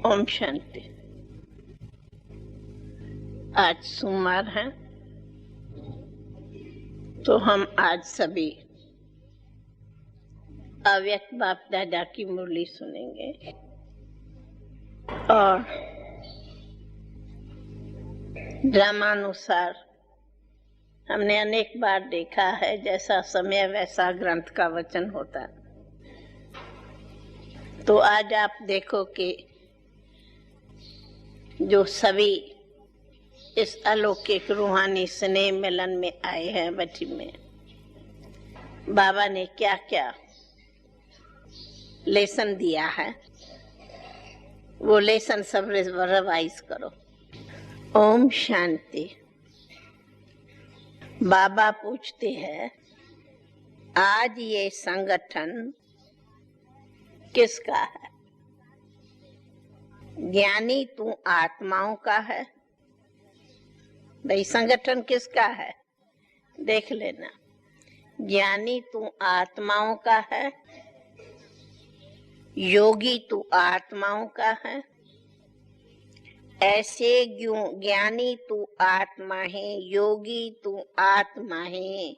ओम शांति। आज सोमवार है, तो हम आज सभी अव्यक्त बाप दादा की मुरली सुनेंगे और ड्रामानुसार हमने अनेक बार देखा है, जैसा समय वैसा ग्रंथ का वचन होता है। तो आज आप देखो कि जो सभी इस अलौकिक रूहानी स्नेह मिलन में आए हैं बच्ची में, बाबा ने क्या क्या लेसन दिया है, वो लेसन सब रिवाइज करो। ओम शांति। बाबा पूछते हैं, आज ये संगठन किसका है? ज्ञानी तू आत्माओं का है। भाई संगठन किसका है? देख लेना। ज्ञानी तू आत्माओं का है, योगी तू आत्माओं का है। ऐसे ज्ञानी तू आत्मा है, योगी तू आत्मा है।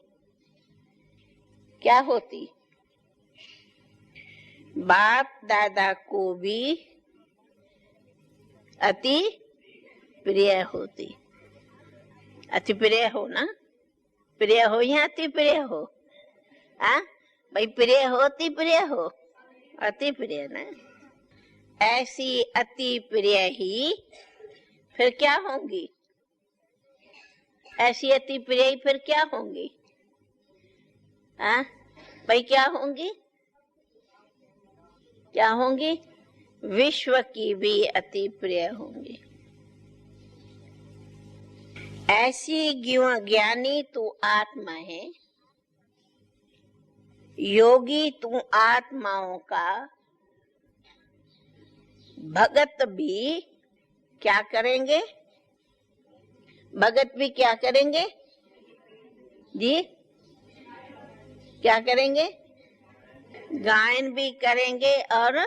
क्या होती? बाप दादा को भी अति प्रिय होती। अति प्रिय हो ना? प्रिय हो या अति प्रिय हो? भाई प्रिय हो अति प्रिय हो? अति प्रिय ना? ऐसी अति प्रिय ही फिर क्या होंगी? ऐसी अति प्रिय ही फिर क्या होंगी? भाई क्या होंगी? क्या होंगी? विश्व की भी अति प्रिय होंगी। ऐसी ज्ञानी तू आत्मा है, योगी तू आत्माओं का, भगत भी क्या करेंगे? भगत भी क्या करेंगे जी? क्या करेंगे? गायन भी करेंगे और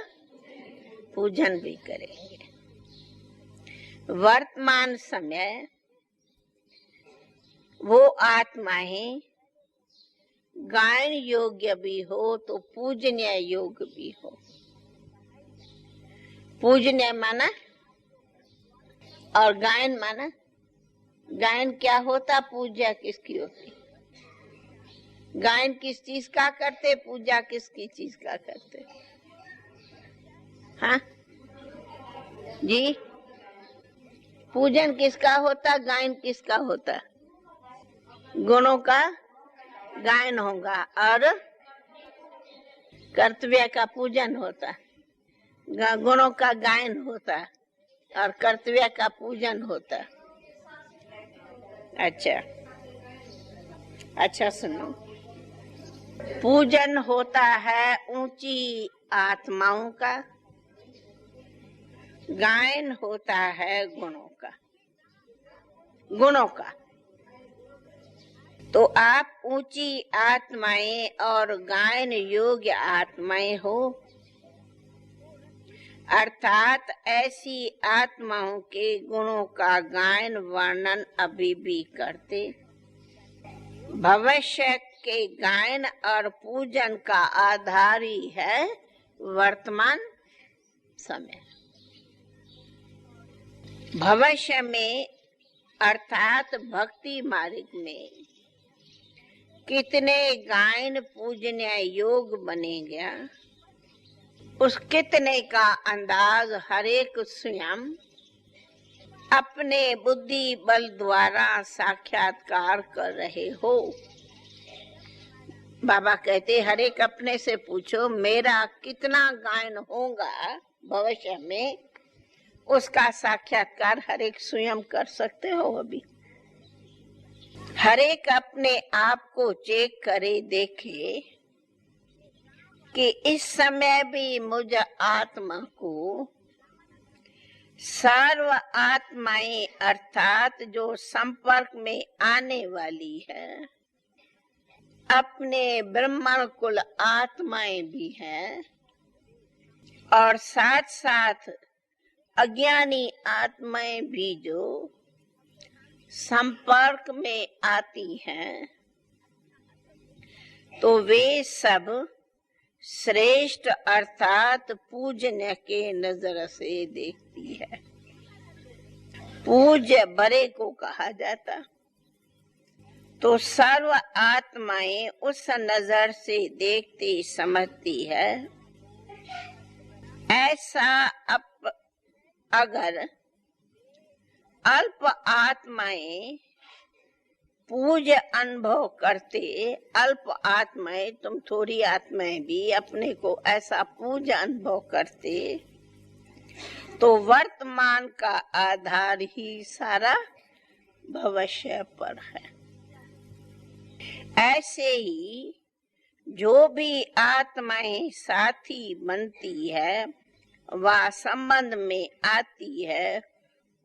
पूजन भी करेंगे। वर्तमान समय वो आत्मा है, गायन योग्य भी हो तो पूजनीय योग भी हो। पूजनीय माना और गायन माना। गायन क्या होता? पूजा किसकी होती? गायन किस चीज का करते? पूजा किसकी चीज का करते? हाँ जी? पूजन किसका होता? गायन किसका होता? गुणों का गायन होगा और कर्तव्य का पूजन होता। गुणों का गायन होता और कर्तव्य का पूजन होता। अच्छा सुनो। पूजन होता है ऊंची आत्माओं का, गायन होता है गुणों का। तो आप ऊंची आत्माएं और गायन योग्य आत्माएं हो, अर्थात ऐसी आत्माओं के गुणों का गायन वर्णन अभी भी करते। भविष्य के गायन और पूजन का आधार ही है वर्तमान समय। भविष्य में अर्थात भक्ति मार्ग में कितने गायन पूजनीय योग बनेगा, उस कितने का अंदाज हरेक स्वयं अपने बुद्धि बल द्वारा साक्षात्कार कर रहे हो। बाबा कहते हरेक अपने से पूछो, मेरा कितना गायन होगा भविष्य में, उसका साक्षात्कार हरेक स्वयं कर सकते हो। अभी हरेक अपने आप को चेक करे, देखे कि इस समय भी मुझ आत्मा को सर्व आत्माएं अर्थात जो संपर्क में आने वाली है, अपने ब्रह्मण कुल आत्माएं भी हैं और साथ साथ अज्ञानी आत्माएं भी जो संपर्क में आती हैं तो वे सब श्रेष्ठ अर्थात पूजनीय के नजर से देखती है। पूज्य बड़े को कहा जाता, तो सर्व आत्माएं उस नजर से देखती समझती है। ऐसा अगर अल्प आत्माएं पूज्य अनुभव करते, अल्प आत्माएं, तुम थोड़ी आत्माएं भी अपने को ऐसा पूज्य अनुभव करते, तो वर्तमान का आधार ही सारा भविष्य पर है। ऐसे ही जो भी आत्माएं साथी बनती है वह संबंध में आती है,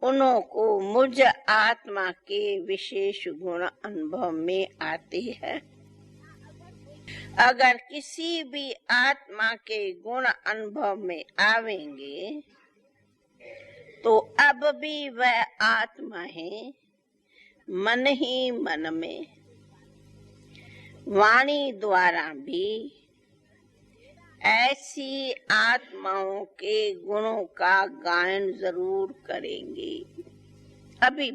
उन्हों को मुझ आत्मा के विशेष गुण अनुभव में आते हैं। अगर किसी भी आत्मा के गुण अनुभव में आवेंगे तो अब भी वह आत्मा है, मन ही मन में, वाणी द्वारा भी ऐसी आत्माओं के गुणों का गायन जरूर करेंगे। अभी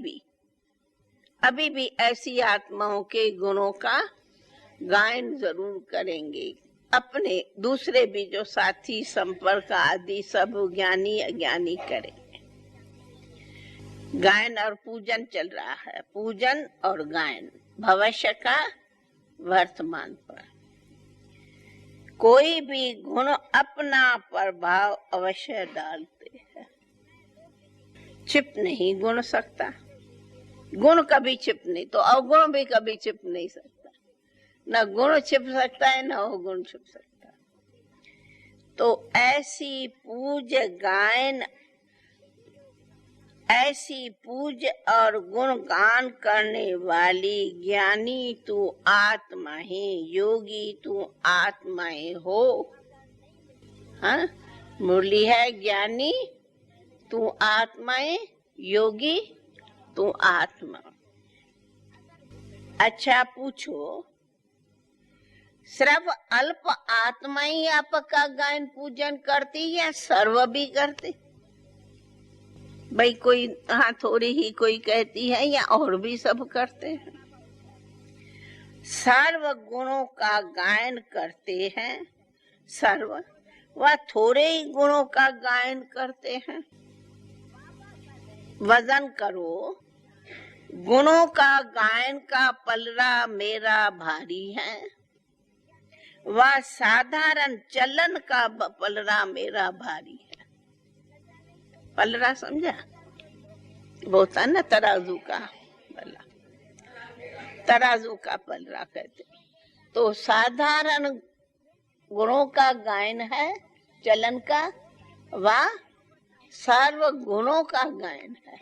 भी ऐसी आत्माओं के गुणों का गायन जरूर करेंगे। अपने दूसरे भी जो साथी संपर्क आदि सब ज्ञानी अज्ञानी करेंगे। गायन और पूजन चल रहा है, पूजन और गायन भविष्य का वर्तमान पर। कोई भी गुण अपना प्रभाव अवश्य डालते हैं, छिप नहीं गुण सकता। गुण कभी छिप नहीं, तो अवगुण भी कभी छिप नहीं सकता। न गुण छिप सकता है न अवगुण छिप सकता। तो ऐसी पूज्य गायन, ऐसी पूज्य और गुणगान करने वाली ज्ञानी तू आत्मा है, योगी तू आत्माएं हो। हाँ, मुरली है ज्ञानी तू आत्माएं, योगी तू आत्मा। अच्छा पूछो, सिर्फ अल्प आत्मा ही आपका गायन पूजन करती या सर्व भी करते? भाई कोई हाँ थोड़ी ही कोई कहती है या और भी सब करते हैं? सर्व गुणों का गायन करते हैं, सर्व वह थोड़े ही गुणों का गायन करते हैं। वजन करो, गुणों का गायन का पलड़ा मेरा भारी है, वह साधारण चलन का पलड़ा मेरा भारी है। पलड़ा समझा? वो होता ना तराजू का पलड़ा, तराजू का पलड़ा कहते। तो साधारण गुणों का गायन है, चलन का, व सर्व गुणों का गायन है।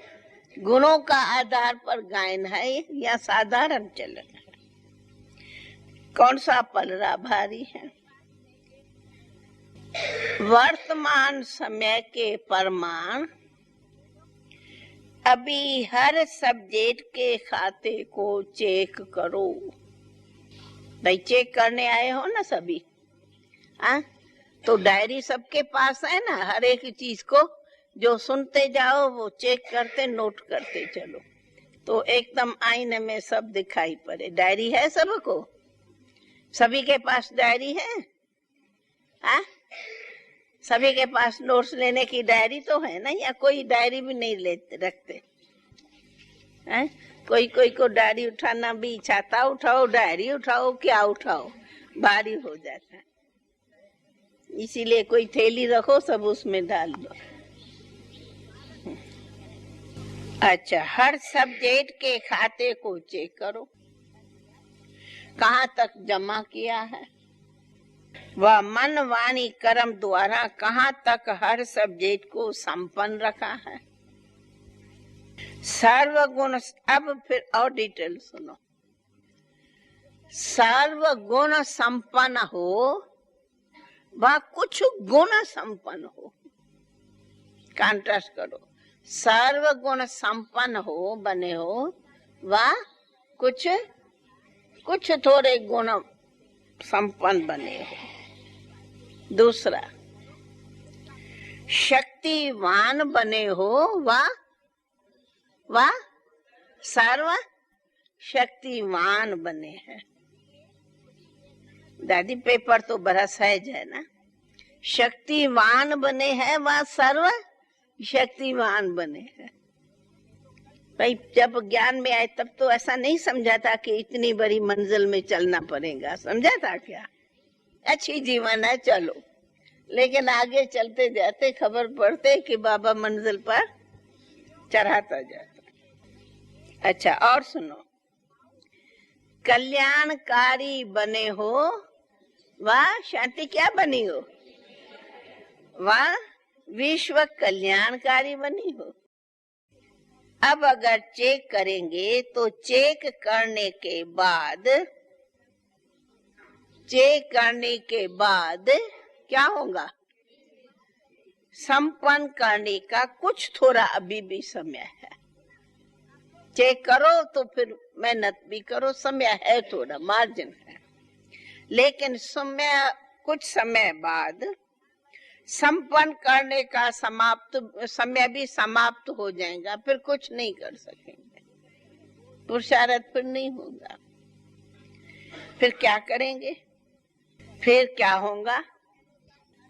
गुणों का आधार पर गायन है या साधारण चलन है? कौन सा पलड़ा भारी है? वर्तमान समय के प्रमाण अभी हर सब्जेक्ट के खाते को चेक करो। भाई चेक करने आए हो ना सभी? हाँ, तो डायरी सबके पास है ना? हर एक चीज को जो सुनते जाओ वो चेक करते, नोट करते चलो, तो एकदम आईने में सब दिखाई पड़े। डायरी है सबको? सभी के पास डायरी है? हाँ, सभी के पास नोट्स लेने की डायरी तो है ना? या कोई डायरी भी नहीं लेते रखते हैं? कोई कोई को डायरी उठाना भी, छाता उठाओ, डायरी उठाओ, क्या उठाओ, भारी हो जाता है। इसीलिए कोई थैली रखो, सब उसमें डाल दो। अच्छा, हर सब्जेक्ट के खाते को चेक करो, कहाँ तक जमा किया है, वह मन वाणी कर्म द्वारा कहाँ तक हर सब्जेक्ट को संपन्न रखा है। सर्वगुण, अब फिर और डिटेल सुनो। सर्वगुण संपन्न हो, वह कुछ गुण संपन्न हो। कॉन्ट्रास्ट करो। सर्व गुण संपन्न हो, बने हो, व कुछ कुछ थोड़े गुण संपन्न बने हो। दूसरा, शक्तिवान बने हो, व सर्व शक्तिवान बने हैं। दादी पेपर तो बड़ा सहज है ना। शक्तिवान बने हैं व सर्व शक्तिवान बने हैं। भाई जब ज्ञान में आए तब तो ऐसा नहीं समझा था कि इतनी बड़ी मंजिल में चलना पड़ेगा, समझा था क्या? अच्छी जीवन है चलो, लेकिन आगे चलते जाते खबर पड़ते कि बाबा मंजिल पर चढ़ाता जाता। अच्छा और सुनो, कल्याणकारी बने हो, वाह शांति क्या बनी हो, वाह विश्व कल्याणकारी बनी हो। अब अगर चेक करेंगे तो चेक करने के बाद क्या होगा? संपन्न करने का कुछ थोड़ा अभी भी समय है। चेक करो तो फिर मेहनत भी करो, समय है, थोड़ा मार्जिन है, लेकिन कुछ समय बाद संपन्न करने का समय भी समाप्त हो जाएगा, फिर कुछ नहीं कर सकेंगे, पुरुषार्थ फिर नहीं होगा। फिर क्या करेंगे? फिर क्या होगा?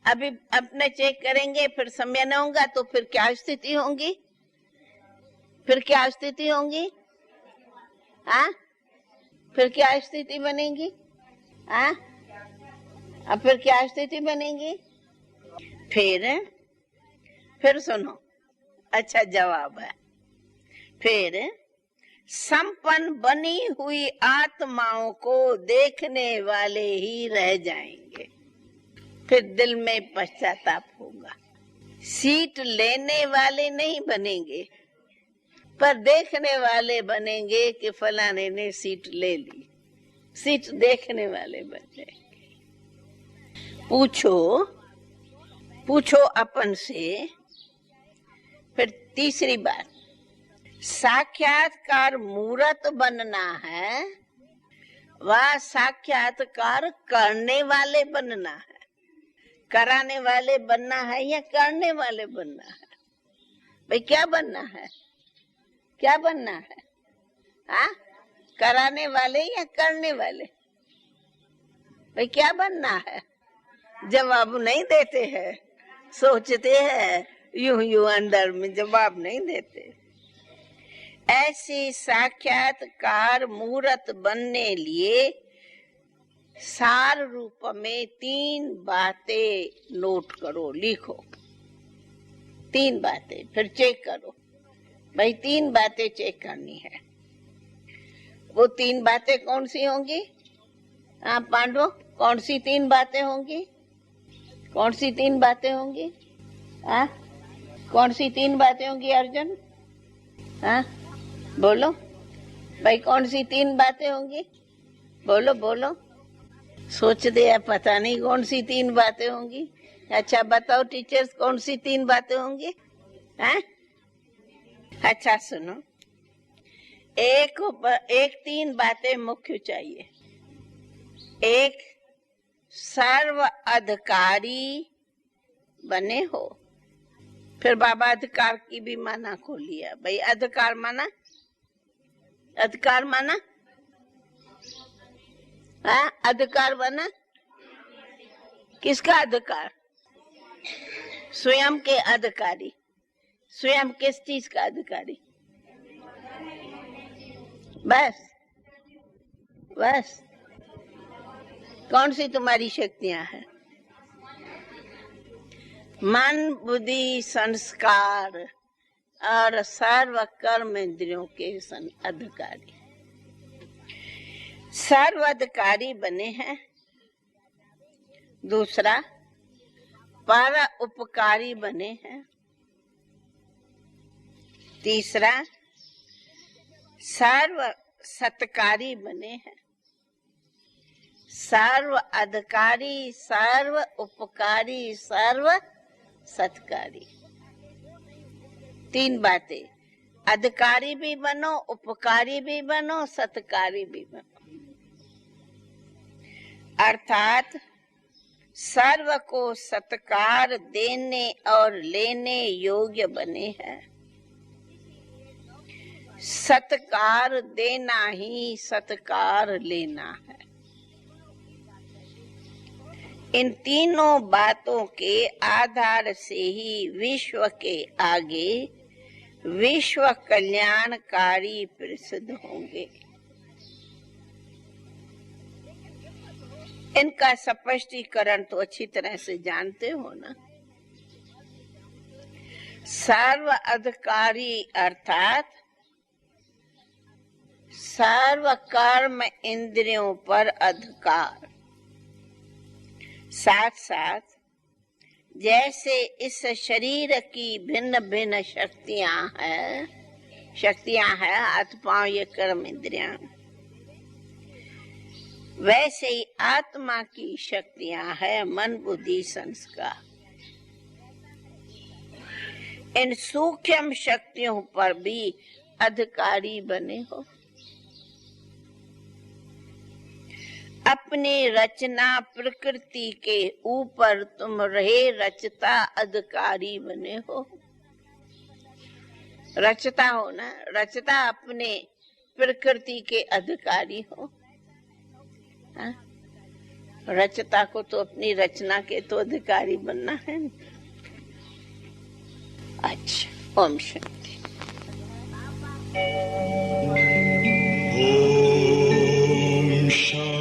अभी अपने चेक करेंगे, फिर समय न होगा तो फिर क्या स्थिति होगी? फिर क्या स्थिति होगी? हाँ, फिर क्या स्थिति बनेगी? हाँ, अब फिर क्या स्थिति बनेगी? फिर सुनो, अच्छा जवाब है। फिर संपन्न बनी हुई आत्माओं को देखने वाले ही रह जाएंगे। फिर दिल में पश्चाताप होगा। सीट लेने वाले नहीं बनेंगे, पर देखने वाले बनेंगे कि फलाने ने सीट ले ली। सीट देखने वाले बन जाएंगे। पूछो अपन से। फिर तीसरी बात, साक्षात्कार मूर्त बनना है व साक्षात्कार करने वाले बनना है। कराने वाले बनना है या करने वाले बनना है? भाई क्या बनना है? क्या बनना है? हाँ, कराने वाले या करने वाले? भाई क्या बनना है? जवाब नहीं देते हैं, सोचते हैं यूं अंदर में, जवाब नहीं देते। ऐसी साक्षात्कार मूर्त बनने लिए सार रूप में 3 बातें नोट करो, लिखो। 3 बातें, फिर चेक करो। भाई 3 बातें चेक करनी है। वो 3 बातें कौन सी होंगी? हाँ पांडव, कौन सी 3 बातें होंगी? कौन सी 3 बातें होंगी? हाँ, कौन सी 3 बातें होंगी अर्जुन? हाँ बोलो भाई, कौन सी 3 बातें होंगी? बोलो बोलो, सोच दे, पता नहीं कौन सी 3 बातें होंगी। अच्छा बताओ टीचर्स, कौन सी 3 बातें होंगी? हैं? अच्छा सुनो, एक 3 बातें मुख्य चाहिए। एक, सर्व अधिकारी बने हो। फिर बाबा अधिकार की भी माना खोलिया। भाई अधिकार माना, अधिकार माना, हाँ अधिकार बना। किसका अधिकार? स्वयं के अधिकारी। स्वयं किस चीज का अधिकारी? बस बस, कौन सी तुम्हारी शक्तियां हैं? मन, बुद्धि, संस्कार और सर्व कर्म इंद्रियों के अधिकारी। सर्व अधिकारी बने हैं। दूसरा, पर उपकारी बने हैं। तीसरा, सर्व सत्कारी बने हैं। सर्व अधिकारी, सर्व उपकारी, सर्व सत्कारी। तीन बातें, अधिकारी भी बनो, उपकारी भी बनो, सत्कारी भी बनो। अर्थात सर्व को सत्कार देने और लेने योग्य बने हैं। सत्कार देना ही सत्कार लेना है। इन तीनों बातों के आधार से ही विश्व के आगे विश्व कल्याणकारी प्रसिद्ध होंगे। इनका स्पष्टीकरण तो अच्छी तरह से जानते हो ना। सर्व अधिकारी अर्थात सर्व कर्म इंद्रियों पर अधिकार। साथ साथ जैसे इस शरीर की भिन्न भिन्न शक्तियां हैं, हाथ पांव ये कर्म इंद्रियां, वैसे ही आत्मा की शक्तियां है मन बुद्धि संस्कार। इन सूक्ष्म शक्तियों पर भी अधिकारी बने हो। अपनी रचना प्रकृति के ऊपर तुम रहे रचता अधिकारी बने हो। रचता हो ना, रचता अपने प्रकृति के अधिकारी हो। हा? रचता को तो अपनी रचना के तो अधिकारी बनना है। अच्छा, ओम शांति। ओम शांति।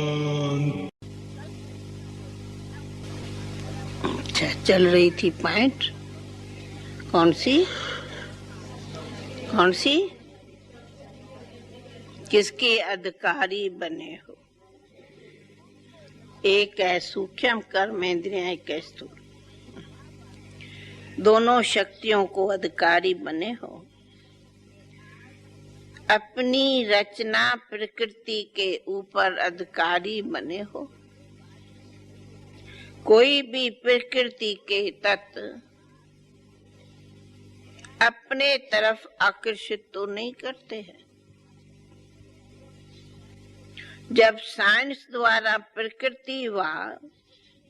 अच्छा, चल रही थी पॉइंट कौन सी किसके अधिकारी बने हो। एक है सूक्ष्म कर्म इंद्रियां, एक है स्थूल। दोनों शक्तियों को अधिकारी बने हो। अपनी रचना प्रकृति के ऊपर अधिकारी बने हो। कोई भी प्रकृति के तत्व अपने तरफ आकर्षित तो नहीं करते हैं। जब साइंस द्वारा प्रकृति व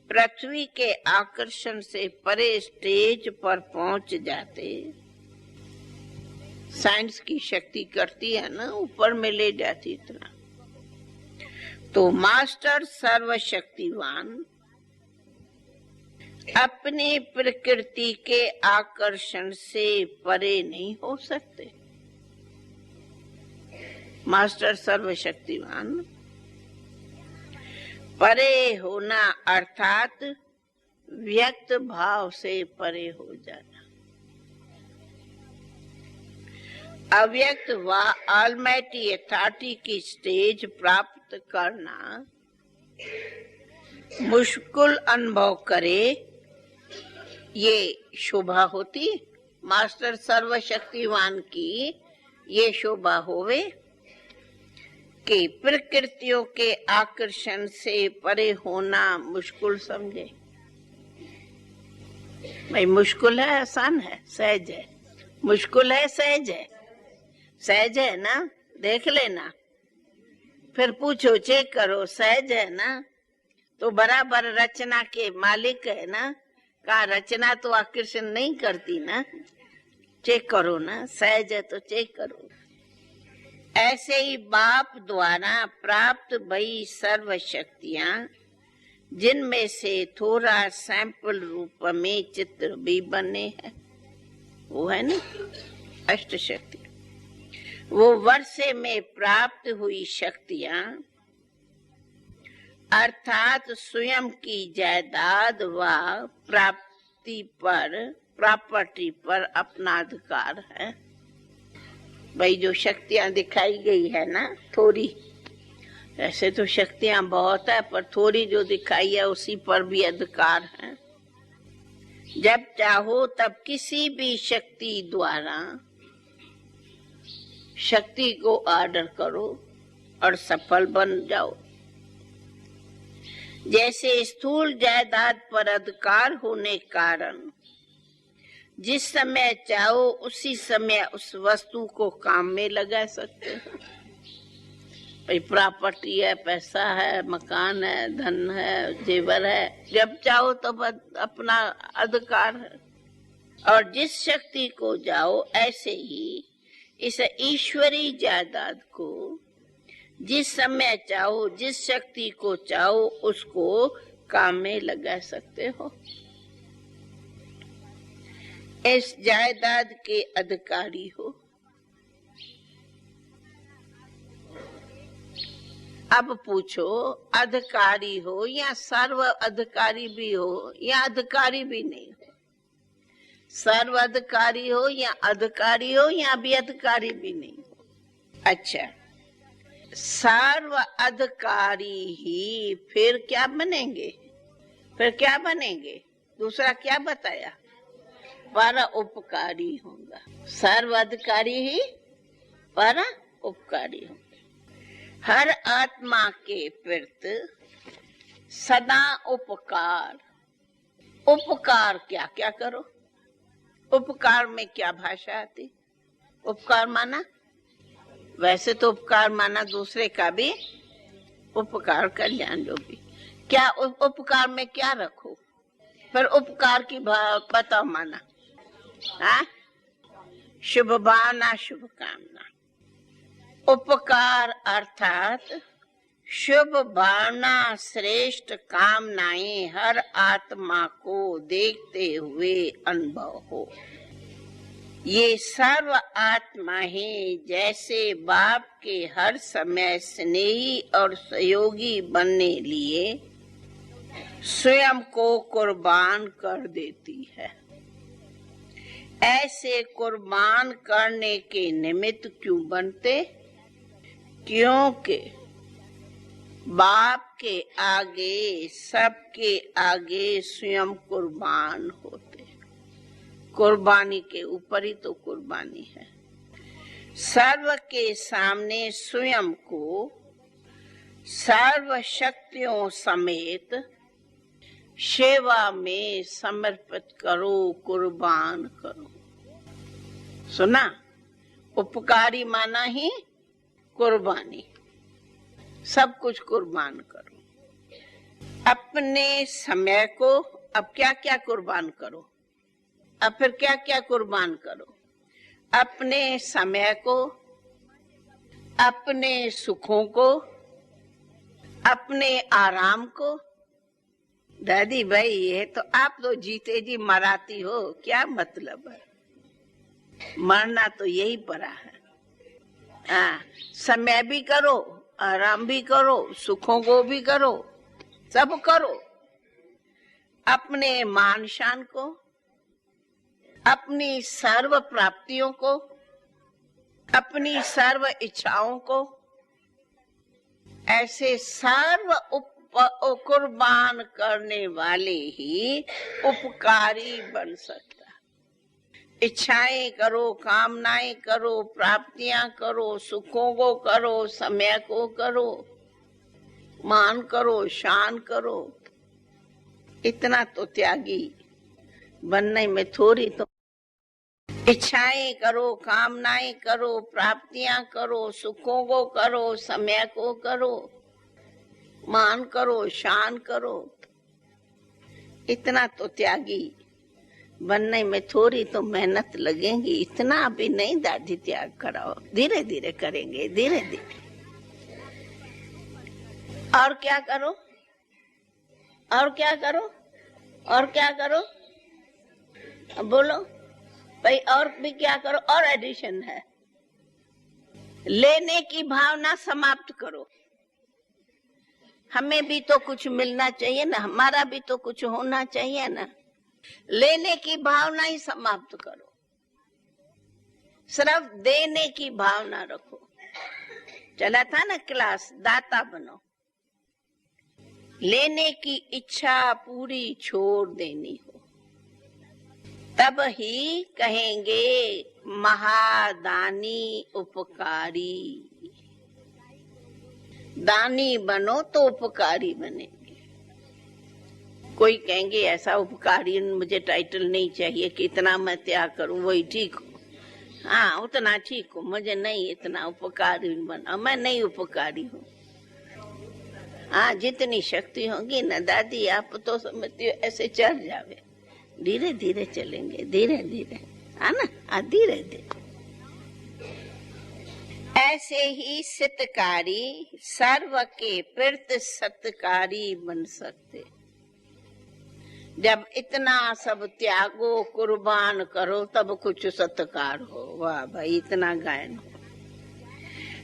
पृथ्वी के आकर्षण से परे स्टेज पर पहुंच जाते, साइंस की शक्ति करती है ना, ऊपर में ले जाती इतना, तो मास्टर सर्वशक्तिवान अपने प्रकृति के आकर्षण से परे नहीं हो सकते। मास्टर सर्वशक्तिवान परे होना अर्थात व्यक्त भाव से परे हो जाना। अव्यक्त व ऑलमाइटी अथॉरिटी की स्टेज प्राप्त करना मुश्किल अनुभव करे, ये शोभा होती। मास्टर सर्वशक्तिवान की ये शोभा होवे कि प्रकृतियों के आकर्षण से परे होना मुश्किल समझे। भाई मुश्किल है, आसान है, सहज है। मुश्किल है, सहज है। सहज है ना, देख लेना, फिर पूछो, चेक करो, सहज है ना, तो बराबर रचना के मालिक है ना। कहा रचना तो आकर्षण नहीं करती ना, चेक करो ना, सहज है तो चेक करो। ऐसे ही बाप द्वारा प्राप्त भई सर्व शक्तियां, जिनमें से थोड़ा सैंपल रूप में चित्र भी बने हैं, वो है ना अष्ट शक्ति। वो वर्षे में प्राप्त हुई शक्तियां अर्थात स्वयं की जायदाद व प्रॉपर्टी पर अपना अधिकार है। भाई जो शक्तियां दिखाई गई है ना, थोड़ी, ऐसे तो शक्तियां बहुत है, पर थोड़ी जो दिखाई है उसी पर भी अधिकार है। जब चाहो तब किसी भी शक्ति द्वारा शक्ति को ऑर्डर करो और सफल बन जाओ। जैसे स्थूल जायदाद पर अधिकार होने कारण जिस समय चाहो उसी समय उस वस्तु को काम में लगा सकते हो। भाई प्रॉपर्टी है, पैसा है, मकान है, धन है, जेवर है, जब चाहो तब अपना अधिकार है। और जिस शक्ति को जाओ ऐसे ही इस ईश्वरी जायदाद को जिस समय चाहो जिस शक्ति को चाहो उसको काम में लगा सकते हो। इस जायदाद के अधिकारी हो। अब पूछो, अधिकारी हो या सर्व अधिकारी भी हो या अधिकारी भी नहीं हो, सर्व अधिकारी हो या अधिकारी हो या भी अधिकारी भी नहीं हो। अच्छा, सर्व अधिकारी ही फिर क्या बनेंगे? फिर क्या बनेंगे? दूसरा क्या बताया? पर उपकारी होगा। सर्व अधिकारी ही पर उपकारी होगा। हर आत्मा के प्रति सदा उपकार। उपकार क्या क्या करो? उपकार में क्या भाषा आती? उपकार माना, वैसे तो उपकार माना दूसरे का भी उपकार कल्याण जो भी। क्या उपकार में क्या रखो? पर उपकार की बताओ माना। हाँ, शुभ भावना, शुभ कामना। उपकार अर्थात शुभ भावना, श्रेष्ठ कामनाएं हर आत्मा को देखते हुए अनुभव हो। ये सर्व आत्मा ही जैसे बाप के हर समय स्नेही और सहयोगी बनने लिए स्वयं को कुर्बान कर देती है, ऐसे कुर्बान करने के निमित्त क्यों बनते? क्योंकि बाप के आगे, सबके आगे स्वयं कुर्बान होते। कुर्बानी के ऊपर ही तो कुर्बानी है। सर्व के सामने स्वयं को सर्व शक्तियों समेत सेवा में समर्पित करो, कुर्बान करो। सुना? उपकारी माना ही कुर्बानी, सब कुछ कुर्बान करो। अपने समय को अब क्या क्या कुर्बान करो? अब फिर क्या क्या कुर्बान करो? अपने समय को, अपने सुखों को, अपने आराम को। दादी भाई, ये तो आप तो जीते जी मराती हो, क्या मतलब है? मरना तो यही पड़ा है। हाँ, समय भी करो, आराम भी करो, सुखों को भी करो, सब करो। अपने मान शान को, अपनी सर्व प्राप्तियों को, अपनी सर्व इच्छाओं को, ऐसे सर्व कुर्बान करने वाले ही उपकारी बन सकता। इच्छाएं करो, कामनाएं करो, प्राप्तियां करो, सुखों को करो, समय को करो, मान करो, शान करो, इतना तो त्यागी बनने में थोड़ी तो। इच्छाएं करो, कामनाएं करो, प्राप्तियां करो, सुखों को करो, समय को करो, मान करो, शान करो, इतना तो त्यागी बनने में थोड़ी तो मेहनत लगेगी। इतना भी नहीं दादी त्याग कराओ, धीरे धीरे करेंगे, धीरे धीरे। और क्या करो? और क्या करो? और क्या करो? अब बोलो भाई, और भी क्या करो? और एडिशन है, लेने की भावना समाप्त करो। हमें भी तो कुछ मिलना चाहिए ना, हमारा भी तो कुछ होना चाहिए ना। लेने की भावना ही समाप्त करो, सिर्फ देने की भावना रखो। चला था ना क्लास, दाता बनो। लेने की इच्छा पूरी छोड़ देनी हो, तब ही कहेंगे महादानी उपकारी। दानी बनो तो उपकारी बनेंगे। कोई कहेंगे ऐसा उपकारी मुझे टाइटल नहीं चाहिए कि इतना मैं त्याग करूं, वही ठीक हूँ। हाँ उतना ठीक हूँ, मुझे नहीं इतना उपकारी बना, मैं नहीं उपकारी हूँ। हाँ जितनी शक्ति होगी ना दादी, आप तो समझती हो ऐसे चल जावे, धीरे धीरे चलेंगे, धीरे धीरे, है ना। हाँ धीरे धीरे। ऐसे ही सत्कारी सर्व के प्रति सत्कारी बन सकते। जब इतना सब त्यागो, कुर्बान करो, तब कुछ सत्कार हो। वाह भाई, इतना गायन हो।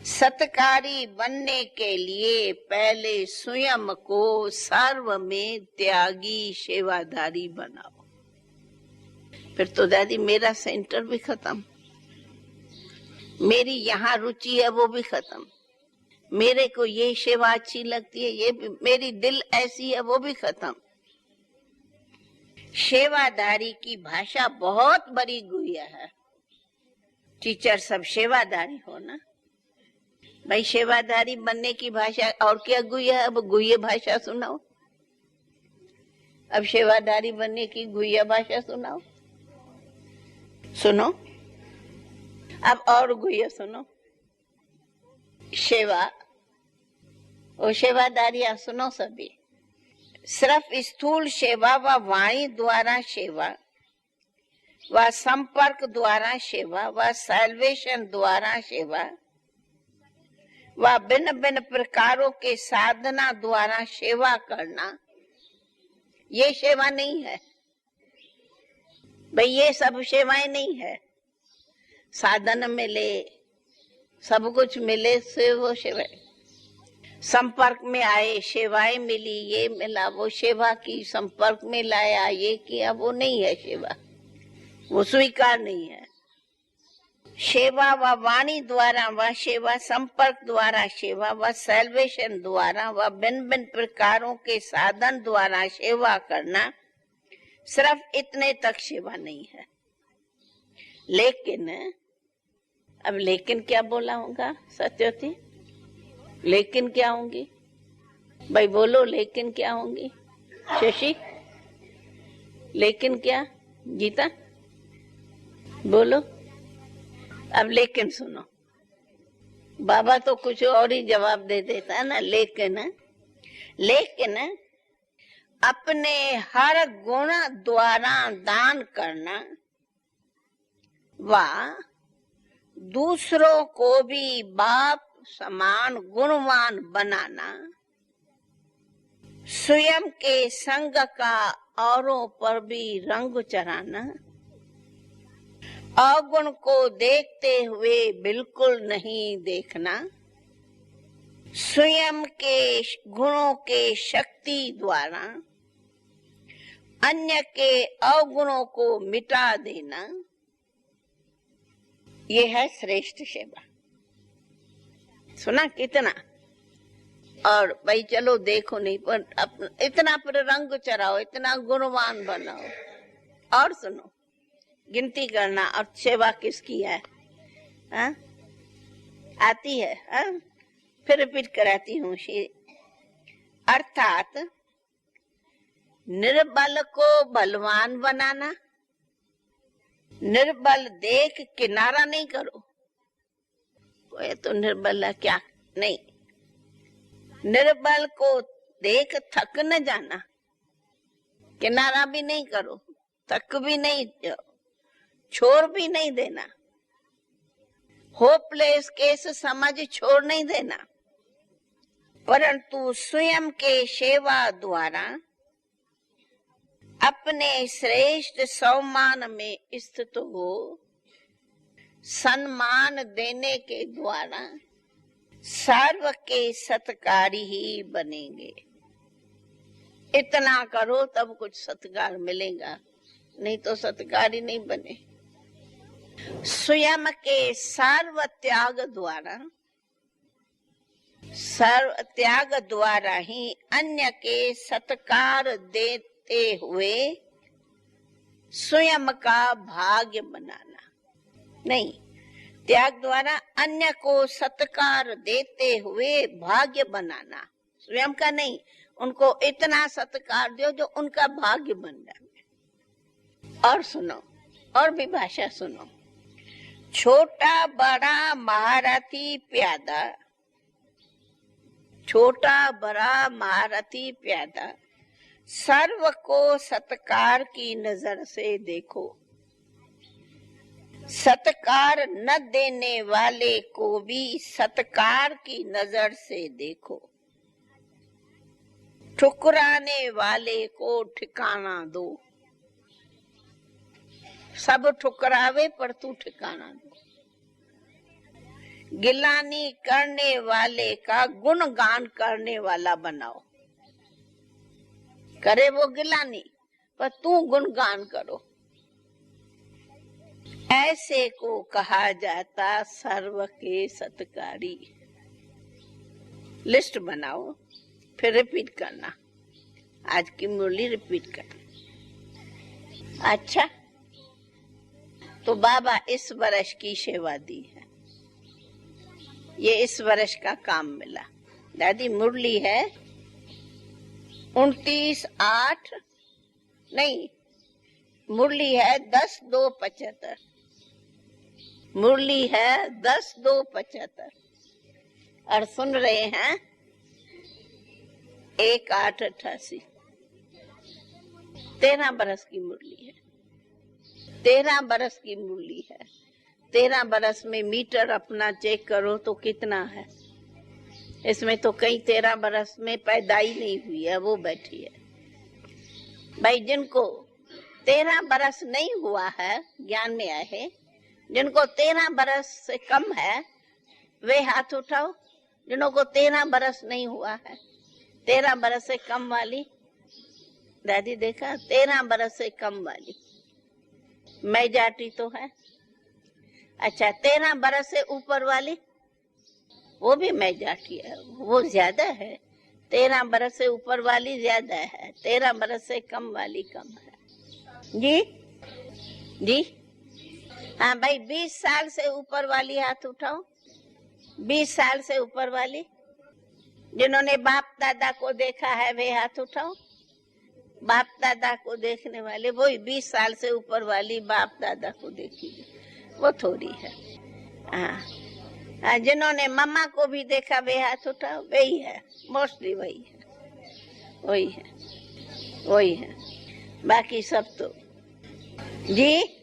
सत्कारी बनने के लिए पहले स्वयं को सर्व में त्यागी सेवाधारी बनाओ। फिर तो दादी मेरा सेंटर भी खत्म, मेरी यहाँ रुचि है वो भी खत्म, मेरे को ये सेवा अच्छी लगती है, ये भी, मेरी दिल ऐसी है वो भी खत्म। सेवादारी की भाषा बहुत बड़ी गुह्य है। टीचर सब सेवादारी हो ना भाई, सेवादारी बनने की भाषा और क्या गुह्य है? अब गुह्य भाषा सुनाओ, अब सेवादारी बनने की गुह्य भाषा सुनाओ, सुनो अब और गुह्य सुनो। सेवा और सेवादारियां सुनो सभी। सिर्फ स्थूल सेवा व वाणी द्वारा सेवा व संपर्क द्वारा सेवा व सैल्वेशन द्वारा सेवा व भिन्न भिन्न प्रकारों के साधना द्वारा सेवा करना, ये सेवा नहीं है भाई, ये सब सेवाएं नहीं है। साधन मिले, सब कुछ मिले से वो सेवाएं, संपर्क में आए सेवाएं मिली, ये मिला वो सेवा की, संपर्क में लाया ये किया, वो नहीं है सेवा, वो स्वीकार नहीं है। सेवा व वाणी द्वारा व सेवा संपर्क द्वारा सेवा व सैल्वेशन द्वारा व भिन्न भिन्न प्रकारों के साधन द्वारा सेवा करना, सिर्फ इतने तक सेवा नहीं है। लेकिन अब लेकिन क्या बोला होगा सत्यवती? लेकिन क्या होंगी भाई, बोलो लेकिन क्या होंगी? शशि लेकिन क्या? गीता बोलो। अब लेकिन सुनो, बाबा तो कुछ और ही जवाब दे देता है ना। लेकिन अपने हर गुण द्वारा दान करना व दूसरों को भी बाप समान गुणवान बनाना, स्वयं के संग का औरों पर भी रंग चढ़ाना, अवगुण को देखते हुए बिल्कुल नहीं देखना, स्वयं के गुणों के शक्ति द्वारा अन्य के अवगुणों को मिटा देना, ये है श्रेष्ठ सेवा। सुना कितना? और भाई चलो देखो नहीं पर इतना पर रंग चढ़ाओ, इतना गुणवान बनाओ। और सुनो, गिनती करना और सेवा किसकी है? हा? आती है? हा? फिर रिपीट कराती हूँ। अर्थात निर्बल को बलवान बनाना, निर्बल देख किनारा नहीं करो। कोई तो निर्बल है क्या? नहीं, निर्बल को देख थक न जाना, किनारा भी नहीं करो, थक भी नहीं, छोड़ भी नहीं देना, होपलेस केस समझ छोड़ नहीं देना, परंतु स्वयं के सेवा द्वारा अपने श्रेष्ठ सम्मान में स्थित हो सम्मान देने के द्वारा सर्व के सत्कारी ही बनेंगे। इतना करो तब कुछ सत्कार मिलेगा, नहीं तो सत्कारी नहीं बने। स्वयं के सर्व त्याग द्वारा ही अन्य के सत्कार देते हुए स्वयं का भाग्य बनाना। नहीं, त्याग द्वारा अन्य को सत्कार देते हुए भाग्य बनाना, स्वयं का नहीं, उनको इतना सत्कार दो जो उनका भाग्य बन जाए। और सुनो, और भी भाषा सुनो। छोटा बड़ा महारथी प्यादा, छोटा बड़ा महारथी प्यादा, सर्व को सत्कार की नजर से देखो। सत्कार न देने वाले को भी सत्कार की नजर से देखो। ठुकराने वाले को ठिकाना दो। सब ठुकरावे पर तू ठिकाना दो। गिलानी करने वाले का गुणगान करने वाला बनाओ। करे वो गिलानी पर तू गुणगान करो। ऐसे को कहा जाता सर्व के सत्कारी। लिस्ट बनाओ, फिर रिपीट करना। आज की मुरली रिपीट करना। अच्छा, तो बाबा इस वर्ष की सेवा दी है, ये इस वर्ष का काम मिला। दादी मुरली है 29/8 नहीं, मुरली है 10/2/75। मुरली है 10/2/75 और सुन रहे हैं 1/8/88। 13 बरस की मुरली है, 13 बरस की मुरली है। 13 बरस में मीटर अपना चेक करो तो कितना है। इसमें तो कई 13 बरस में पैदा ही नहीं हुई है, वो बैठी है। भाई जिनको 13 बरस नहीं हुआ है, ज्ञान में आए, जिनको 13 बरस से कम है वे हाथ उठाओ। जिनको 13 बरस नहीं हुआ है, 13 बरस से कम वाली। दादी देखा, 13 बरस से कम वाली मैं जाती तो है। अच्छा, 13 बरस से ऊपर वाली, वो भी मैं जाती है, वो ज्यादा है। 13 बरस से ऊपर वाली ज्यादा है, 13 बरस से कम वाली कम है। जी जी हाँ भाई, 20 साल से ऊपर वाली हाथ उठाओ। 20 साल से ऊपर वाली, जिन्होंने बाप दादा को देखा है वे हाथ उठाओ। बाप दादा को देखने वाले, वही 20 साल से ऊपर वाली बाप दादा को देखी, वो थोड़ी है। हाँ, जिन्होंने मम्मा को भी देखा वे हाथ उठाओ। वही है, मोस्टली वही है, वही है, वही है। बाकी सब तो जी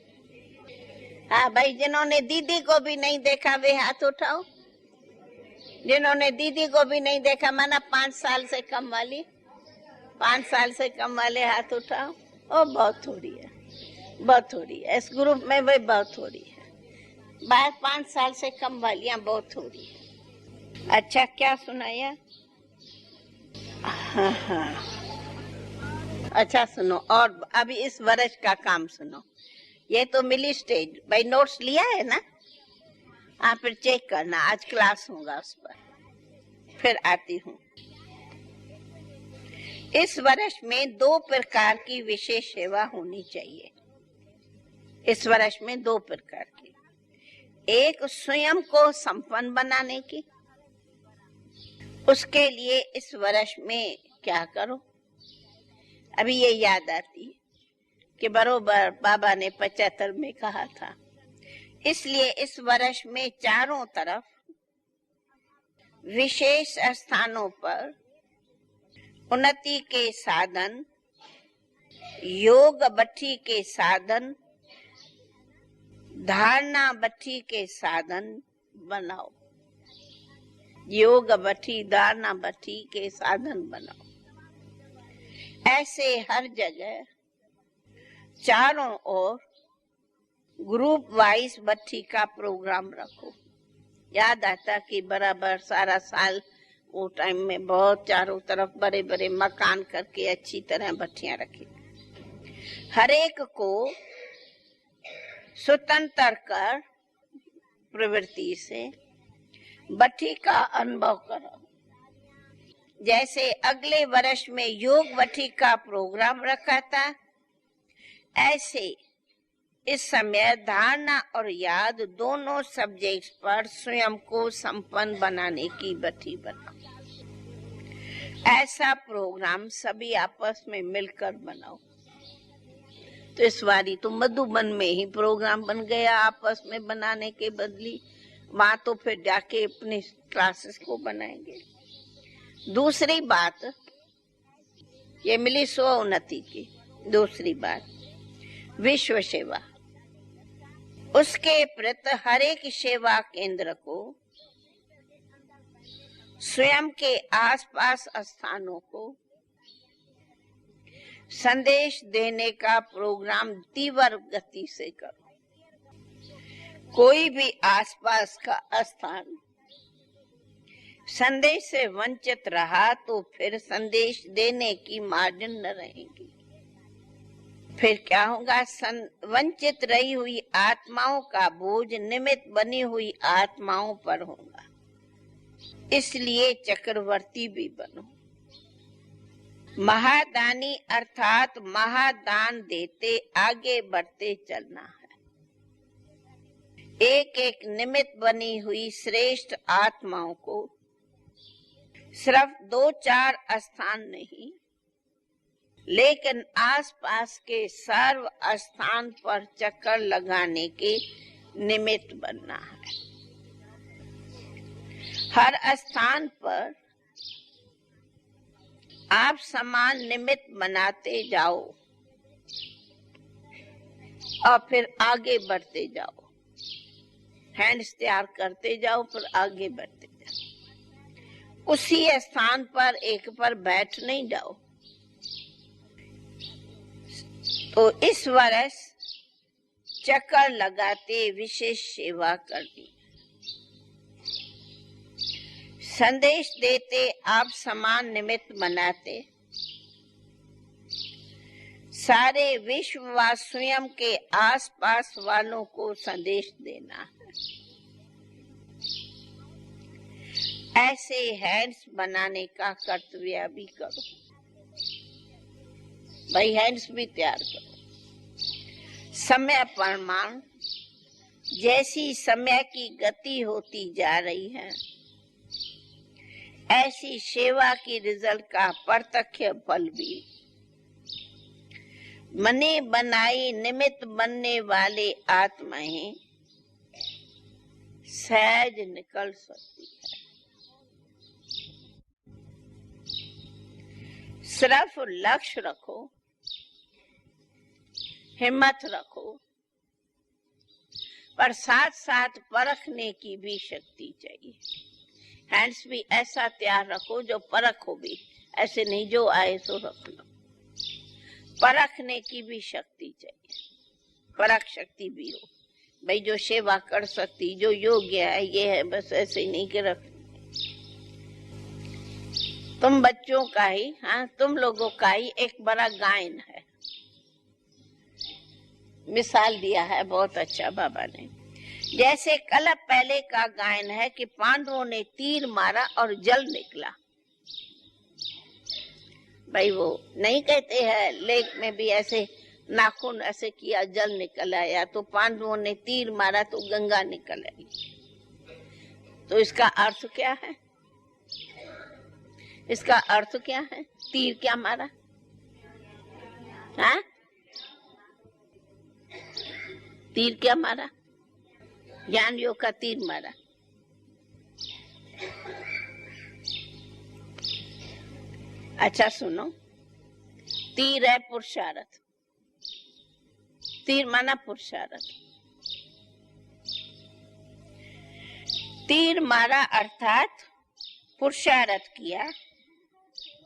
हाँ भाई, जिन्होंने दीदी को भी नहीं देखा वे हाथ उठाओ। जिन्होंने दीदी को भी नहीं देखा, माना 5 साल से कम वाली, 5 साल से कम वाले हाथ उठाओ। ओ बहुत थोड़ी है, बहुत थोड़ी है। इस ग्रुप में वे बहुत थोड़ी है। 5 साल से कम वालियां बहुत थोड़ी है। अच्छा, क्या सुनाया? हाँ हाँ, अच्छा सुनो। और अभी इस वर्ष का काम सुनो। ये तो मिली स्टेज। भाई नोट्स लिया है ना? आप फिर चेक करना, आज क्लास होगा उस पर। फिर आती हूँ। इस वर्ष में 2 प्रकार की विशेष सेवा होनी चाहिए। इस वर्ष में 2 प्रकार की। एक स्वयं को संपन्न बनाने की। उसके लिए इस वर्ष में क्या करो? अभी ये याद आती है कि बरोबर बाबा ने 75 में कहा था। इसलिए इस वर्ष में चारों तरफ विशेष स्थानों पर उन्नति के साधन, योग भट्ठी के साधन, धारणा भट्ठी के साधन बनाओ। योग भट्ठी, धारणा भट्ठी के साधन बनाओ। ऐसे हर जगह चारों ओर ग्रुप वाइज भट्ठी का प्रोग्राम रखो। याद आता कि बराबर सारा साल वो टाइम में बहुत चारों तरफ बड़े बड़े मकान करके अच्छी तरह भट्टियां रखी। हर एक को स्वतंत्र कर प्रवृत्ति से भट्ठी का अनुभव करो। जैसे अगले वर्ष में योग भट्ठी का प्रोग्राम रखा था, ऐसे इस समय धारणा और याद दोनों सब्जेक्ट्स पर स्वयं को संपन्न बनाने की भट्ठी बनाओ। ऐसा प्रोग्राम सभी आपस में मिलकर बनाओ। तो इस बारी तो मधुबन में ही प्रोग्राम बन गया आपस में बनाने के बदली, वहां तो फिर जाके अपने क्लासेस को बनाएंगे। दूसरी बात ये मिली स्वोन्नति की। दूसरी बात विश्व सेवा, उसके प्रति हर एक सेवा केंद्र को, स्वयं के आसपास स्थानों को संदेश देने का प्रोग्राम तीव्र गति से करो। कोई भी आसपास का स्थान संदेश से वंचित रहा तो फिर संदेश देने की मार्जिन न रहेगी। फिर क्या होगा? वंचित रही हुई आत्माओं का बोझ निमित्त बनी हुई आत्माओं पर होगा। इसलिए चक्रवर्ती भी बनो। महादानी अर्थात महादान देते आगे बढ़ते चलना है। एक एक निमित्त बनी हुई श्रेष्ठ आत्माओं को सिर्फ 2-4 स्थान नहीं, लेकिन आसपास के सर्व स्थान पर चक्कर लगाने के निमित्त बनना है। हर स्थान पर आप समान निमित्त बनाते जाओ और फिर आगे बढ़ते जाओ। हैंड्स तैयार करते जाओ, फिर आगे बढ़ते जाओ। उसी स्थान पर एक पर बैठ नहीं जाओ। तो इस वर्ष चक्कर लगाते विशेष सेवा करनी। संदेश देते आप समान निमित्त बनाते, सारे विश्व व स्वयं के आसपास वालों को संदेश देना है। ऐसे हैंड्स बनाने का कर्तव्य भी करो भाई, हैंड्स भी तैयार करो। समय प्रमाण जैसी समय की गति होती जा रही है, ऐसी सेवा की रिजल्ट का प्रत्यक्ष फल भी मने बनाई निमित्त बनने वाले आत्माएं सहज निकल सकती है। सिर्फ लक्ष्य रखो, हिम्मत रखो, पर साथ साथ परखने की भी शक्ति चाहिए। हैंड्स भी ऐसा तैयार रखो जो परखो भी, ऐसे नहीं जो आए सो रख लो। परखने की भी शक्ति चाहिए, परख शक्ति भी हो भाई, जो सेवा कर सकती, जो योग्य है ये है, बस ऐसे ही नहीं के रख। तुम बच्चों का ही, हाँ तुम लोगों का ही एक बड़ा गायन है, मिसाल दिया है बहुत अच्छा बाबा ने। जैसे कल पहले का गायन है कि पांडवों ने तीर मारा और जल निकला। भाई वो नहीं कहते हैं लेक में भी ऐसे नाखून ऐसे किया जल निकल आया, तो पांडवों ने तीर मारा तो गंगा निकल आई। तो इसका अर्थ क्या है? इसका अर्थ क्या है? तीर क्या मारा? हाँ, तीर क्या मारा? ज्ञान योग का तीर मारा। अच्छा सुनो, तीर है पुरुषार्थ, तीर माना पुरुषार्थ। तीर मारा अर्थात पुरुषार्थ किया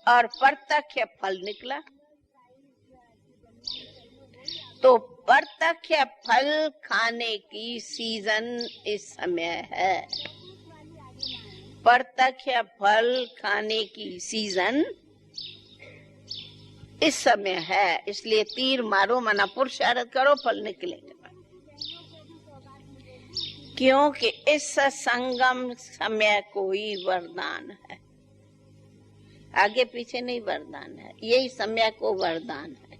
और प्रत्यक्ष फल निकला। तो प्रत्यक्ष फल खाने की सीजन इस समय है। प्रत्यक्ष फल खाने की सीजन इस समय है, इसलिए तीर मारो मना पुरुषार्थ करो, फल निकलेंगे। क्योंकि इस संगम समय कोई वरदान है, आगे पीछे नहीं वरदान है, यही समय को वरदान है।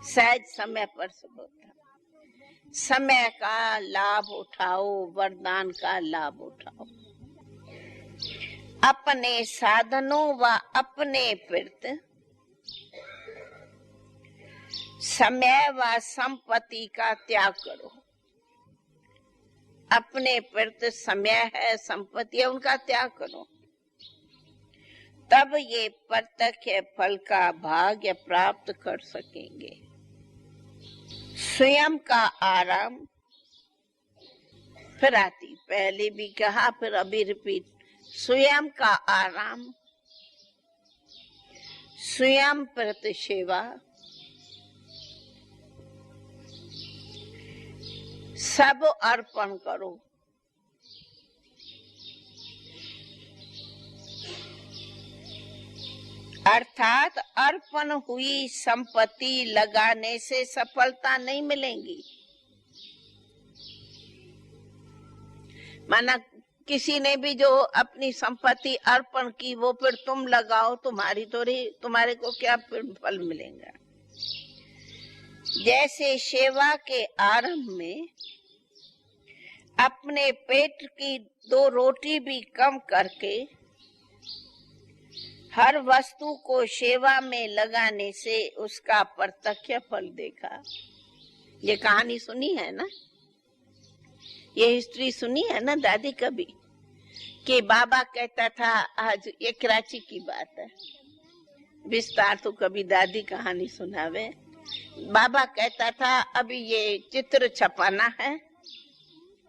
सहज समय पर सब होता है। समय का लाभ उठाओ, वरदान का लाभ उठाओ। अपने साधनों व अपने प्रत समय व संपत्ति का त्याग करो। अपने प्रति समय है, संपत्ति है, उनका त्याग करो। तब ये प्रत्यक्ष फल का भाग्य प्राप्त कर सकेंगे। स्वयं का आराम, फिर आती, पहले भी कहा फिर अभी रिपीट, स्वयं का आराम, स्वयं प्रति सेवा, सब अर्पण करो। अर्थात अर्पण हुई संपत्ति लगाने से सफलता नहीं मिलेगी। माना किसी ने भी जो अपनी संपत्ति अर्पण की वो फिर तुम लगाओ, तुम्हारी थोड़ी, तुम्हारे को क्या फिर फल मिलेगा। जैसे सेवा के आरंभ में अपने पेट की 2 रोटी भी कम करके हर वस्तु को सेवा में लगाने से उसका प्रत्यक्ष फल देखा। ये कहानी सुनी है ना, ये हिस्ट्री सुनी है ना दादी कभी, कि बाबा कहता था, आज ये कराची की बात है, विस्तार तो कभी दादी कहानी सुनावे। बाबा कहता था अभी ये चित्र छपाना है,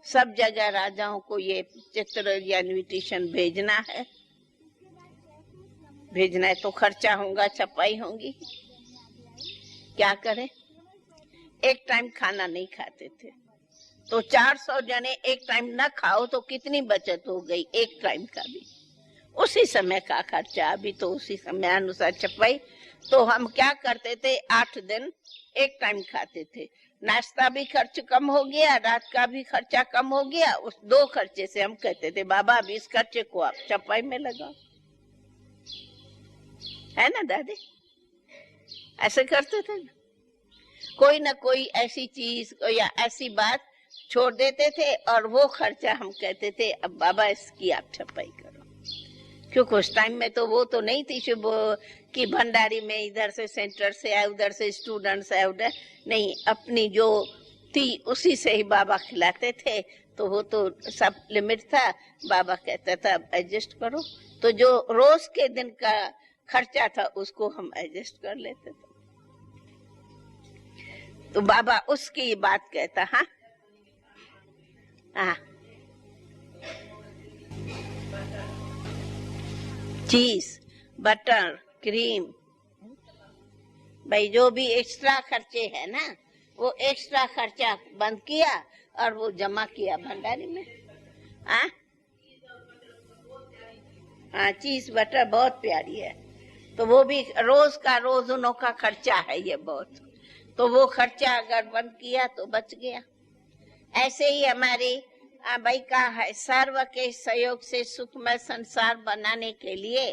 सब जगह राजाओं को ये चित्र या इन्विटेशन भेजना है। भेजना है तो खर्चा होगा, छपाई होगी, क्या करें। एक टाइम खाना नहीं खाते थे, तो 400 जने एक टाइम न खाओ तो कितनी बचत हो गई एक टाइम का भी, उसी समय का खर्चा। अभी तो उसी समय अनुसार छपाई। तो हम क्या करते थे, 8 दिन एक टाइम खाते थे, नाश्ता भी खर्च कम हो गया, रात का भी खर्चा कम हो गया। उस 2 खर्चे से हम कहते थे बाबा अभी इस खर्चे को आप छपाई में लगाओ, है ना दादी, ऐसे करते थे ना। कोई ना कोई ऐसी चीज या ऐसी बात छोड़ देते थे और वो खर्चा हम कहते थे अब बाबा इसकी आप छपाई करो। क्योंकि उस टाइम में तो वो तो नहीं थी शुभ कि भंडारी में इधर से सेंटर से आए, उधर से स्टूडेंट्स आए, उधर नहीं, अपनी जो थी उसी से ही बाबा खिलाते थे। तो वो तो सब लिमिट था, बाबा कहता था अब एडजस्ट करो। तो जो रोज के दिन का खर्चा था उसको हम एडजस्ट कर लेते थे। तो बाबा उसकी बात कहता, हाँ हाँ, चीज, बटर, क्रीम, भाई जो भी एक्स्ट्रा खर्चे है ना, वो एक्स्ट्रा खर्चा बंद किया और वो जमा किया भंडारी में। हाँ हाँ, चीज बटर बहुत प्यारी है, तो वो भी रोज का रोज उनों का खर्चा है ये बहुत। तो वो खर्चा अगर बंद किया तो बच गया। ऐसे ही हमारी भाई का है, सर्व के सहयोग से सुखमय संसार बनाने के लिए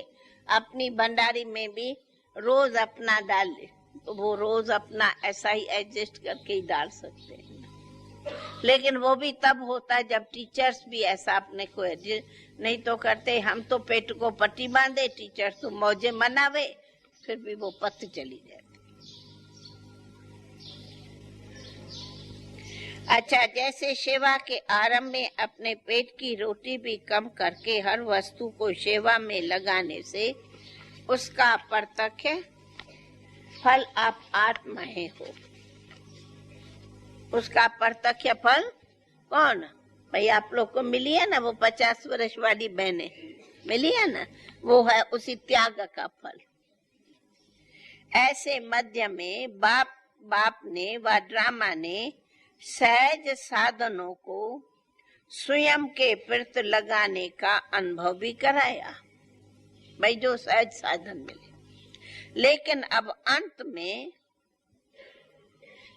अपनी भंडारी में भी रोज अपना डाल ले, तो वो रोज अपना ऐसा ही एडजस्ट करके ही डाल सकते हैं। लेकिन वो भी तब होता है जब टीचर्स भी ऐसा अपने को एडजस्ट नहीं तो करते। हम तो पेट को पट्टी बांधे, टीचर तो मौजे मनावे, फिर भी वो पत्ती चली जाती। अच्छा, जैसे सेवा के आरंभ में अपने पेट की रोटी भी कम करके हर वस्तु को सेवा में लगाने से उसका प्रत्यक्ष फल आप आत्माएं हो। उसका प्रत्यक्ष फल कौन भाई आप लोग को मिली है ना, वो 50 वर्ष वाली बहने मिली है ना, वो है उसी त्याग का फल। ऐसे मध्य में बाप ने व ड्रामा ने सहज साधनों को स्वयं के प्रति लगाने का अनुभव भी कराया, भाई जो सहज साधन मिले। लेकिन अब अंत में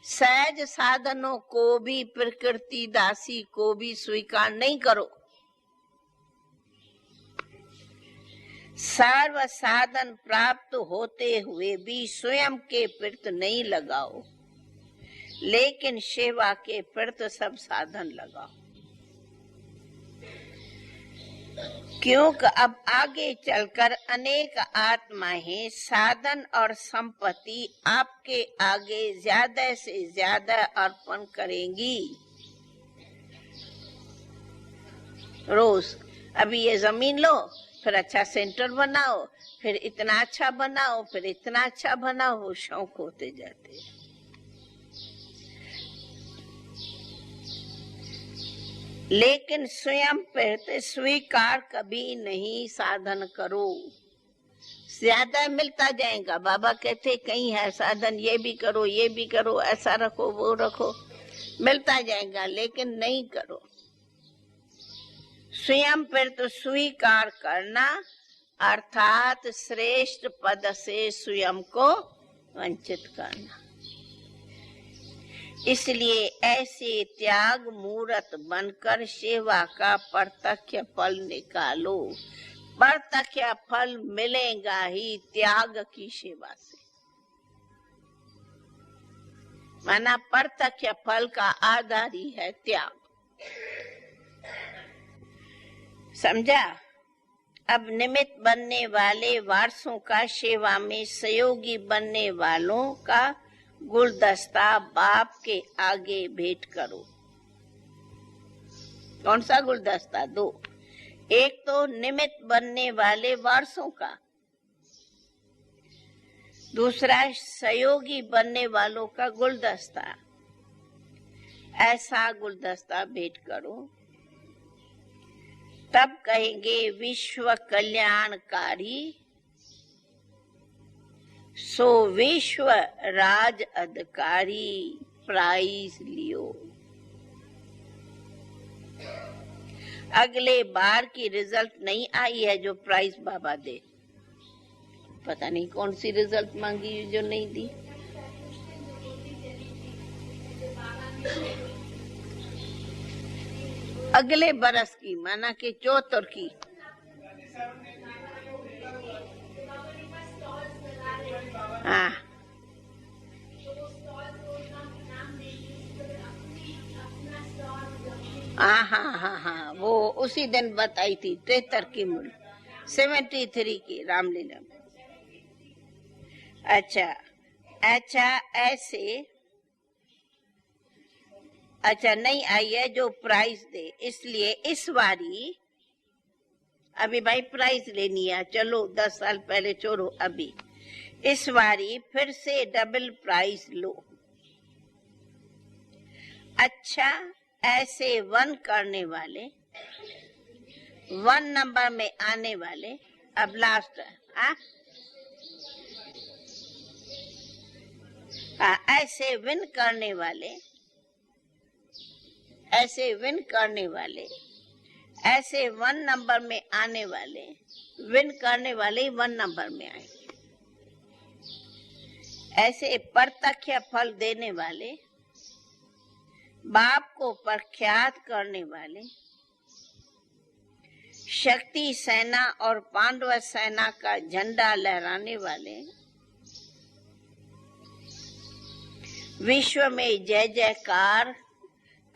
सहज साधनों को भी प्रकृति दासी को भी स्वीकार नहीं करो। सर्व साधन प्राप्त होते हुए भी स्वयं के प्रति नहीं लगाओ, लेकिन सेवा के प्रति सब साधन लगाओ। क्योंकि अब आगे चलकर अनेक आत्माएं साधन और संपत्ति आपके आगे ज्यादा से ज्यादा अर्पण करेंगी। रोज अभी ये जमीन लो, फिर अच्छा सेंटर बनाओ, फिर इतना अच्छा बनाओ, फिर इतना अच्छा बनाओ, वो शौक होते जाते हैं। लेकिन स्वयं पर स्वीकार कभी नहीं साधन करो। ज्यादा मिलता जाएगा। बाबा कहते कहीं है साधन, ये भी करो, ये भी करो, ऐसा रखो, वो रखो, मिलता जाएगा, लेकिन नहीं करो। स्वयं पर तो स्वीकार करना अर्थात श्रेष्ठ पद से स्वयं को वंचित करना। इसलिए ऐसे त्याग मूर्त बनकर सेवा का प्रत्यक्ष फल निकालो। प्रत्यक्ष फल मिलेगा ही त्याग की सेवा से। माना प्रत्यक्ष फल का आधार ही है त्याग। समझा? अब निमित्त बनने वाले वारसों का सेवा में सहयोगी बनने वालों का गुलदस्ता बाप के आगे भेंट करो। कौन सा गुलदस्ता? दो। एक तो निमित्त बनने वाले वारसों का, दूसरा सहयोगी बनने वालों का गुलदस्ता। ऐसा गुलदस्ता भेंट करो, तब कहेंगे विश्व कल्याणकारी सो विश्व राज अधिकारी प्राइज लियो। अगले बार की रिजल्ट नहीं आई है जो प्राइज बाबा दे। पता नहीं कौन सी रिजल्ट मांगी जो नहीं दी। अगले बरस की, माना कि चौथर की। हाँ हाँ हाँ हाँ, वो उसी दिन बताई थी 73 की मूल 73 की रामलीला में। अच्छा अच्छा, ऐसे अच्छा नहीं आई है जो प्राइज दे। इसलिए इस बारी अभी भाई प्राइज लेनी है, चलो 10 साल पहले छोड़ो, अभी इस बारी फिर से डबल प्राइज लो। अच्छा, ऐसे 1 करने वाले, 1 नंबर में आने वाले, अब लास्ट ऐसे विन करने वाले, ऐसे विन करने वाले, ऐसे 1 नंबर में आने वाले, विन करने वाले 1 नंबर में आएंगे। ऐसे प्रत्यक्ष फल देने वाले, बाप को प्रख्यात करने वाले, शक्ति सेना और पांडव सेना का झंडा लहराने वाले, विश्व में जय जयकार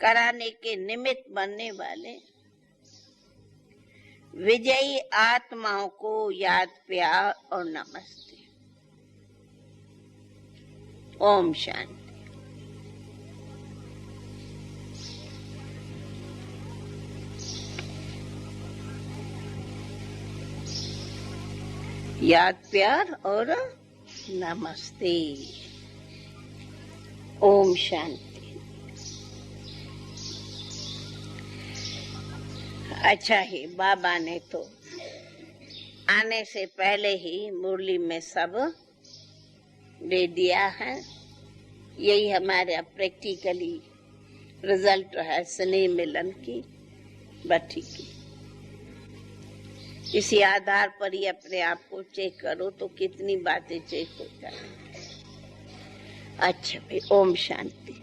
कराने के निमित्त बनने वाले, विजयी आत्माओं को याद प्यार और नमस्ते। ओम शांति। याद प्यार और नमस्ते। ओम शांति। अच्छा ही बाबा ने तो आने से पहले ही मुरली में सब दे दिया है। यही हमारे प्रैक्टिकली रिजल्ट है स्नेह मिलन की बट्टी की। इसी आधार पर ही अपने आप को चेक करो तो कितनी बातें चेक हो जाती। अच्छा भाई, ओम शांति।